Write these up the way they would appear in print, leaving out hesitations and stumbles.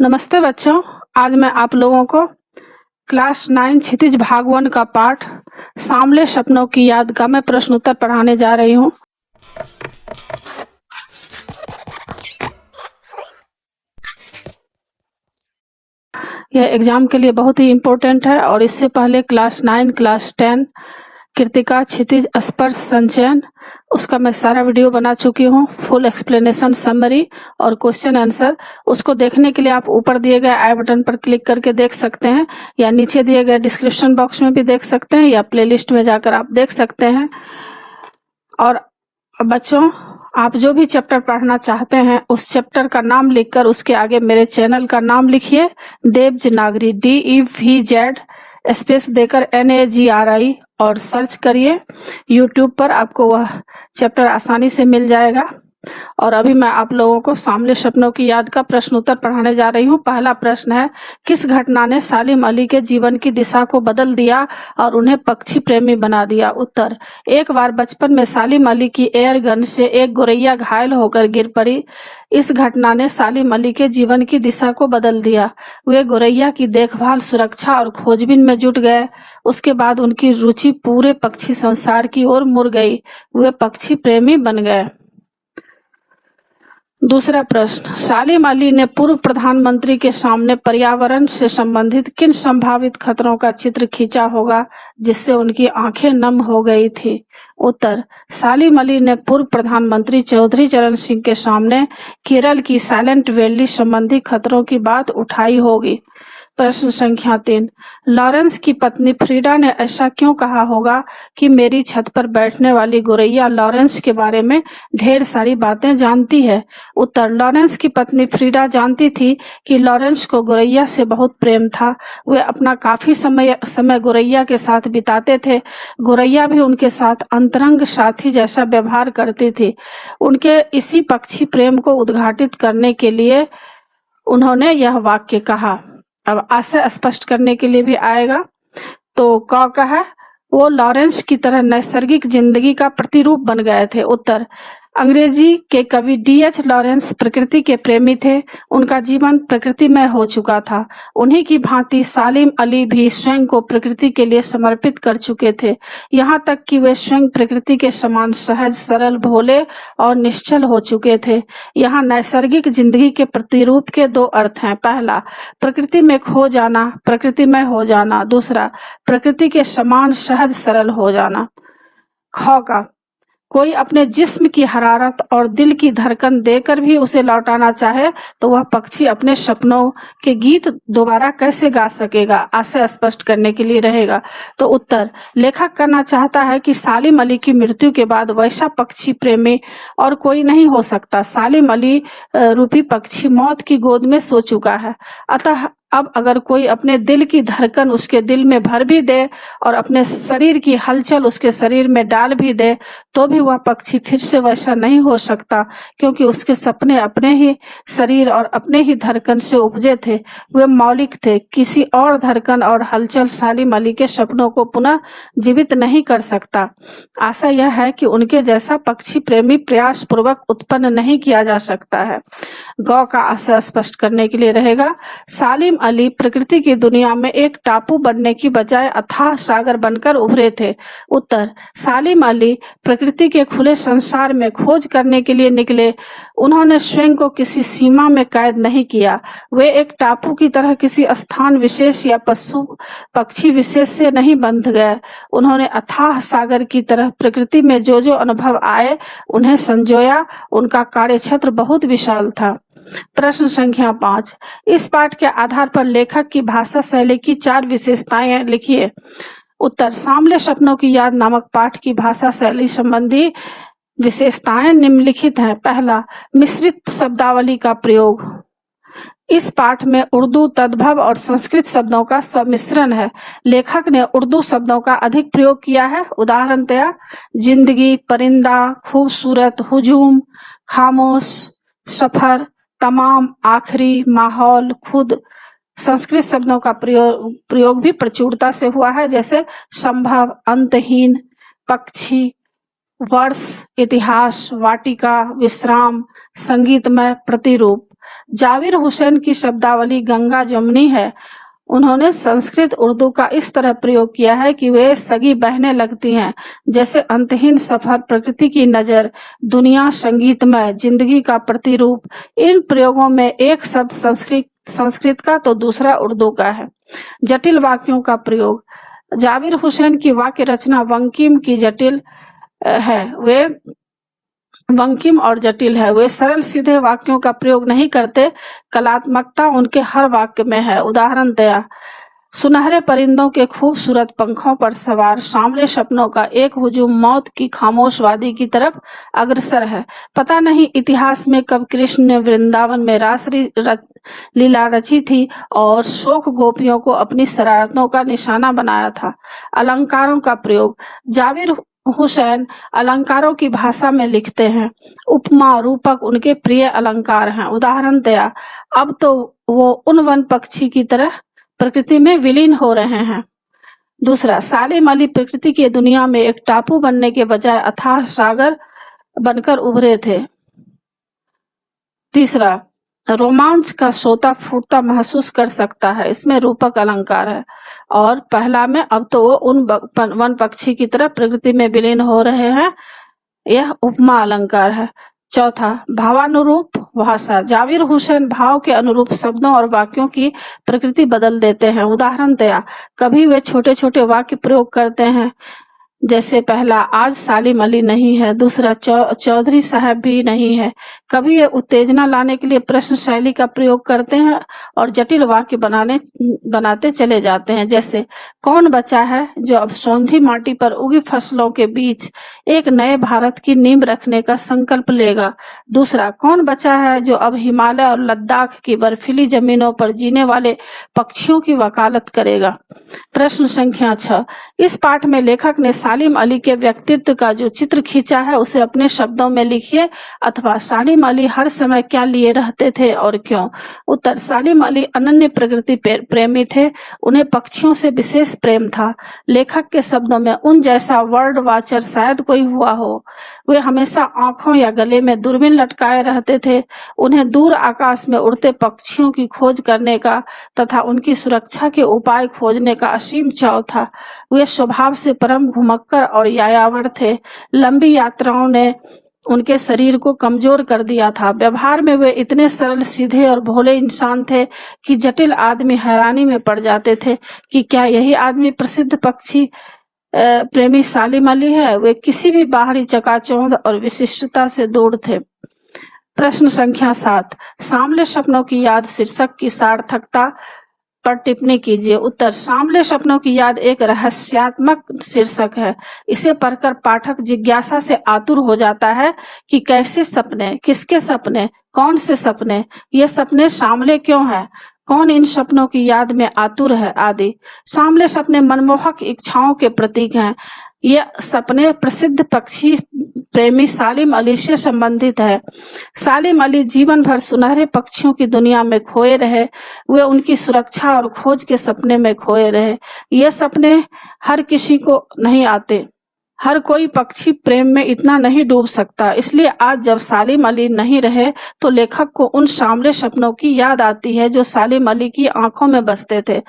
नमस्ते बच्चों, आज मैं आप लोगों को क्लास 9 क्षितिज भाग 1 का पाठ सांवले सपनों की याद का मैं प्रश्न उत्तर पढ़ाने जा रही हूँ। यह एग्जाम के लिए बहुत ही इम्पोर्टेंट है और इससे पहले क्लास 9, क्लास 10 कृतिका, क्षितिज, स्पर्श, संचयन उसका मैं सारा वीडियो बना चुकी हूँ, फुल एक्सप्लेनेशन, समरी और क्वेश्चन आंसर। उसको देखने के लिए आप ऊपर दिए गए आई बटन पर क्लिक करके देख सकते हैं या नीचे दिए गए डिस्क्रिप्शन बॉक्स में भी देख सकते हैं या प्लेलिस्ट में जाकर आप देख सकते हैं। और बच्चों, आप जो भी चैप्टर पढ़ना चाहते हैं उस चैप्टर का नाम लिखकर उसके आगे मेरे चैनल का नाम लिखिए, देवज नागरी, DEVZ स्पेस देकर NAGRI और सर्च करिए। यूट्यूब पर आपको वह चैप्टर आसानी से मिल जाएगा। और अभी मैं आप लोगों को सांवले सपनों की याद का प्रश्न उत्तर पढ़ाने जा रही हूँ। पहला प्रश्न है, किस घटना ने सालिम अली के जीवन की दिशा को बदल दिया और उन्हें पक्षी प्रेमी बना दिया? उत्तर, एक बार बचपन में सालिम अली की एयर गन से एक गोरैया घायल होकर गिर पड़ी। इस घटना ने सालिम अली के जीवन की दिशा को बदल दिया। वे गोरैया की देखभाल, सुरक्षा और खोजबीन में जुट गए। उसके बाद उनकी रुचि पूरे पक्षी संसार की ओर मुड़ गई। वे पक्षी प्रेमी बन गए। दूसरा प्रश्न, सालिम अली ने पूर्व प्रधानमंत्री के सामने पर्यावरण से संबंधित किन संभावित खतरों का चित्र खींचा होगा जिससे उनकी आंखें नम हो गई थी? उत्तर, सालिम अली ने पूर्व प्रधानमंत्री चौधरी चरण सिंह के सामने केरल की साइलेंट वैली संबंधी खतरों की बात उठाई होगी। प्रश्न संख्या 3, लॉरेंस की पत्नी फ्रीडा ने ऐसा क्यों कहा होगा कि मेरी छत पर बैठने वाली गोरैया लॉरेंस के बारे में ढेर सारी बातें जानती है? उत्तर, लॉरेंस की पत्नी फ्रीडा जानती थी कि लॉरेंस को गोरैया से बहुत प्रेम था। वे अपना काफी समय गोरैया के साथ बिताते थे। गोरैया भी उनके साथ अंतरंग साथी जैसा व्यवहार करती थी। उनके इसी पक्षी प्रेम को उद्घाटित करने के लिए उन्होंने यह वाक्य कहा। अब आशय स्पष्ट करने के लिए भी आएगा। तो का है, वो लॉरेंस की तरह नैसर्गिक जिंदगी का प्रतिरूप बन गए थे। उत्तर, अंग्रेजी के कवि D.H. लॉरेंस प्रकृति के प्रेमी थे। उनका जीवन प्रकृतिमय हो चुका था। उन्हीं की भांति सालिम अली भी स्वयं को प्रकृति के लिए समर्पित कर चुके थे, यहाँ तक कि वे स्वयं प्रकृति के समान सहज, सरल, भोले और निश्चल हो चुके थे। यहाँ नैसर्गिक जिंदगी के प्रतिरूप के दो अर्थ हैं। पहला, प्रकृति में खो जाना, प्रकृतिमय हो जाना। दूसरा, प्रकृति के समान सहज, सरल हो जाना। ख का, कोई अपने जिस्म की हरारत और दिल की धड़कन देकर भी उसे लौटाना चाहे तो वह पक्षी अपने सपनों के गीत दोबारा कैसे गा सकेगा? आशय स्पष्ट करने के लिए रहेगा। तो उत्तर, लेखक करना चाहता है कि सालिम अली की मृत्यु के बाद वैसा पक्षी प्रेमी और कोई नहीं हो सकता। सालिम अली रूपी पक्षी मौत की गोद में सो चुका है। अतः अब अगर कोई अपने दिल की धड़कन उसके दिल में भर भी दे और अपने शरीर की हलचल उसके शरीर में डाल भी दे तो भी वह पक्षी फिर से वैसा नहीं हो सकता, क्योंकि उसके सपने अपने ही शरीर और अपने ही धड़कन से उपजे थे। वे मौलिक थे। किसी और धड़कन और हलचल सालिम अली के सपनों को पुनः जीवित नहीं कर सकता। आशा यह है कि उनके जैसा पक्षी प्रेमी प्रयास पूर्वक उत्पन्न नहीं किया जा सकता है। गौ का आशय स्पष्ट करने के लिए रहेगा। सालिम अली प्रकृति की दुनिया में एक टापू बनने की बजाय अथाह सागर बनकर उभरे थे। उत्तर, सालिम अली प्रकृति के खुले संसार में खोज करने के लिए निकले। उन्होंने स्वयं को किसी सीमा में कैद नहीं किया। वे एक टापू की तरह किसी स्थान विशेष या पशु पक्षी विशेष से नहीं बंध गए। उन्होंने अथाह सागर की तरह प्रकृति में जो जो अनुभव आए उन्हें संजोया। उनका कार्यक्षेत्र बहुत विशाल था। प्रश्न संख्या 5, इस पाठ के आधार पर लेखक की भाषा शैली की 4 विशेषताएं लिखिए। उत्तर, सांवले सपनों की याद नामक पाठ की भाषा शैली संबंधी विशेषताएं निम्नलिखित हैं। पहला, मिश्रित शब्दावली का प्रयोग। इस पाठ में उर्दू, तद्भव और संस्कृत शब्दों का सम्मिश्रण है। लेखक ने उर्दू शब्दों का अधिक प्रयोग किया है। उदाहरणतया जिंदगी, परिंदा, खूबसूरत, हुजूम, खामोश, सफर, तमाम, आखिरी, माहौल, खुद। संस्कृत शब्दों का प्रयोग भी प्रचुरता से हुआ है, जैसे संभव, अंतहीन, पक्षी, वर्ष, इतिहास, वाटिका, विश्राम, संगीतमय, प्रतिरूप। जाविर हुसैन की शब्दावली गंगा जमुनी है। उन्होंने संस्कृत उर्दू का इस तरह प्रयोग किया है कि वे सगी बहनें लगती हैं, जैसे अंतहीन सफर, प्रकृति की नजर, दुनिया संगीतमय, जिंदगी का प्रतिरूप। इन प्रयोगों में एक शब्द संस्कृत का तो दूसरा उर्दू का है। जटिल वाक्यों का प्रयोग। जाविर हुसैन की वाक्य रचना वंकिम की जटिल है। वे वंकिम और जटिल है। वे सरल सीधे वाक्यों का प्रयोग नहीं करते, कलात्मकता उनके हर वाक्य में है। उदाहरण दया। सुनहरे परिंदों के खूबसूरत पंखों पर सवार सांवले सपनों का एक हुजूम मौत की खामोश वादी की तरफ अग्रसर है। पता नहीं इतिहास में कब कृष्ण ने वृंदावन में रास लीला रची थी और शोक गोपियों को अपनी शरारतों का निशाना बनाया था। अलंकारों का प्रयोग। जाविर हुसैन अलंकारों की भाषा में लिखते हैं। उपमा रूपक उनके प्रिय अलंकार हैं। उदाहरण दया। अब तो वो उन वन पक्षी की तरह प्रकृति में विलीन हो रहे हैं। दूसरा, सालिम अली प्रकृति की दुनिया में एक टापू बनने के बजाय अथाह सागर बनकर उभरे थे। तीसरा, रोमांच का सोता फूटता महसूस कर सकता है, इसमें रूपक अलंकार है। और पहला में अब तो वो उन वन पक्षी की तरह प्रकृति में विलीन हो रहे हैं, यह उपमा अलंकार है। चौथा, भावानुरूप भाषा। जाविर हुसैन भाव के अनुरूप शब्दों और वाक्यों की प्रकृति बदल देते हैं। उदाहरण दया। कभी वे छोटे छोटे वाक्य प्रयोग करते हैं, जैसे पहला, आज सालिम अली नहीं है। दूसरा, चौधरी साहब भी नहीं है। कभी ये उत्तेजना लाने के लिए प्रश्न शैली का प्रयोग करते हैं और जटिल वाक्य बनाते चले जाते हैं, जैसे कौन बचा है जो अब सौंधी माटी पर उगी फसलों के बीच एक नए भारत की नींव रखने का संकल्प लेगा। दूसरा, कौन बचा है जो अब हिमालय और लद्दाख की बर्फीली जमीनों पर जीने वाले पक्षियों की वकालत करेगा। प्रश्न संख्या 6। इस पाठ में लेखक ने सालिम अली के व्यक्तित्व का जो चित्र खींचा है उसे अपने शब्दों में लिखिए, अथवा सालिम अली हर समय क्या लिए रहते थे और क्यों। उत्तर, सालिम अली अनन्य प्रकृति प्रेमी थे। उन्हें पक्षियों से विशेष प्रेम था। लेखक के शब्दों में, उन जैसा वर्ड वाचर शायद कोई हुआ हो। वे हमेशा आंखों या गले में दूरबीन लटकाए रहते थे। उन्हें दूर आकाश में उड़ते पक्षियों की खोज करने का तथा उनकी सुरक्षा के उपाय खोजने का असीम चाव था। वे स्वभाव से परम घुमक्कर और यायावर थे। लंबी यात्राओं ने उनके शरीर को कमजोर कर दिया था। व्यवहार में वे इतने सरल सीधे और भोले इंसान थे कि जटिल आदमी हैरानी में पड़ जाते थे कि क्या यही आदमी प्रसिद्ध पक्षी प्रेमी सालिम अली है। वे किसी भी बाहरी चकाचौंध और विशिष्टता से दूर थे। प्रश्न संख्या 7। सांवले सपनों की याद शीर्षक की सार्थकता पर टिप्पणी कीजिए। उत्तर, सांवले सपनों की याद एक रहस्यात्मक शीर्षक है। इसे पढ़कर पाठक जिज्ञासा से आतुर हो जाता है कि कैसे सपने, किसके सपने, कौन से सपने, ये सपने सांवले क्यों हैं, कौन इन सपनों की याद में आतुर है आदि। सांवले सपने मनमोहक इच्छाओं के प्रतीक हैं। ये सपने प्रसिद्ध पक्षी प्रेमी सालिम अली से संबंधित है। सालिम अली जीवन भर सुनहरे पक्षियों की दुनिया में खोए रहे। वे उनकी सुरक्षा और खोज के सपने में खोए रहे। ये सपने हर किसी को नहीं आते। हर कोई पक्षी प्रेम में इतना नहीं डूब सकता। इसलिए आज जब सालिम अली नहीं रहे तो लेखक को उन सांवले सपनों की याद आती है जो सालिम अली की आंखों में बसते थे।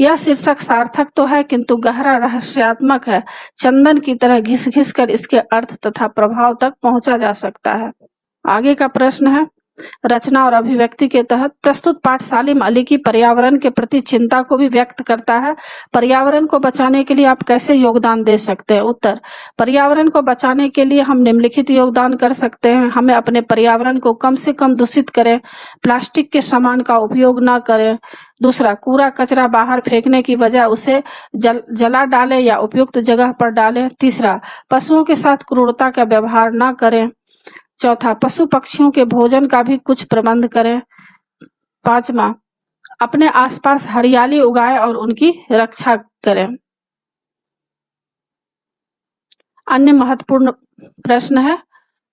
यह शीर्षक सार्थक तो है किंतु गहरा रहस्यात्मक है। चंदन की तरह घिस घिस कर इसके अर्थ तथा प्रभाव तक पहुंचा जा सकता है। आगे का प्रश्न है, रचना और अभिव्यक्ति के तहत प्रस्तुत पाठ सालिम अली की पर्यावरण के प्रति चिंता को भी व्यक्त करता है। पर्यावरण को बचाने के लिए आप कैसे योगदान दे सकते हैं। उत्तर, पर्यावरण को बचाने के लिए हम निम्नलिखित योगदान कर सकते हैं। हमें अपने पर्यावरण को कम से कम दूषित करें। प्लास्टिक के सामान का उपयोग न करें। दूसरा, कूड़ा कचरा बाहर फेंकने की बजाय उसे जला डालें या उपयुक्त जगह पर डालें। तीसरा, पशुओं के साथ क्रूरता का व्यवहार न करें। चौथा, पशु पक्षियों के भोजन का भी कुछ प्रबंध करें। पांचवा, अपने आसपास हरियाली उगाएं और उनकी रक्षा करें। अन्य महत्वपूर्ण प्रश्न है,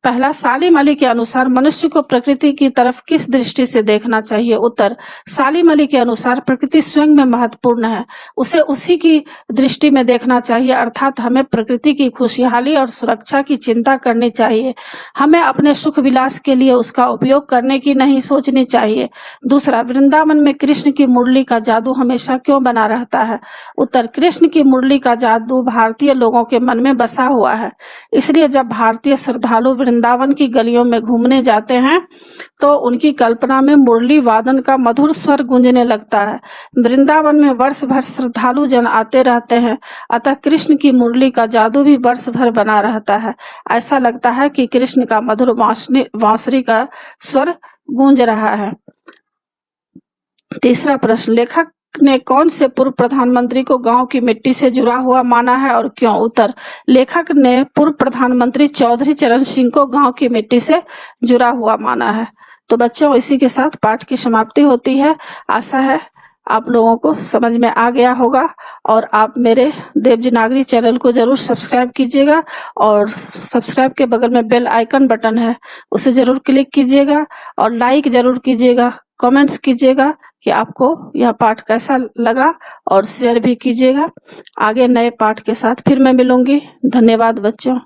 पहला, सालिम अली के अनुसार मनुष्य को प्रकृति की तरफ किस दृष्टि से देखना चाहिए? उत्तर, सालिम अली के अनुसार प्रकृति स्वयं में महत्वपूर्ण है, उसे उसी की दृष्टि में देखना चाहिए, अर्थात हमें प्रकृति की खुशहाली और सुरक्षा की चिंता करनी चाहिए। हमें अपने सुख विलास के लिए उसका उपयोग करने की नहीं सोचनी चाहिए। दूसरा, वृंदावन में कृष्ण की मुरली का जादू हमेशा क्यों बना रहता है? उत्तर, कृष्ण की मुरली का जादू भारतीय लोगों के मन में बसा हुआ है, इसलिए जब भारतीय श्रद्धालु वृंदावन की गलियों में घूमने जाते हैं तो उनकी कल्पना में मुरली वादन का मधुर स्वर गूंजने लगता है। वृंदावन में वर्ष भर श्रद्धालु जन आते रहते हैं, अतः कृष्ण की मुरली का जादू भी वर्ष भर बना रहता है। ऐसा लगता है कि कृष्ण का मधुर बांसुरी का स्वर गूंज रहा है। तीसरा प्रश्न, लेखक ने कौन से पूर्व प्रधानमंत्री को गांव की मिट्टी से जुड़ा हुआ माना है और क्यों? उत्तर, लेखक ने पूर्व प्रधानमंत्री चौधरी चरण सिंह को गांव की मिट्टी से जुड़ा हुआ माना है। तो बच्चों, इसी के साथ पाठ की समाप्ति होती है। आशा है आप लोगों को समझ में आ गया होगा और आप मेरे देवजिनागरी चैनल को जरूर सब्सक्राइब कीजिएगा और सब्सक्राइब के बगल में बेल आइकन बटन है, उसे जरूर क्लिक कीजिएगा और लाइक जरूर कीजिएगा, कमेंट्स कीजिएगा कि आपको यह पाठ कैसा लगा और शेयर भी कीजिएगा। आगे नए पाठ के साथ फिर मैं मिलूंगी। धन्यवाद बच्चों।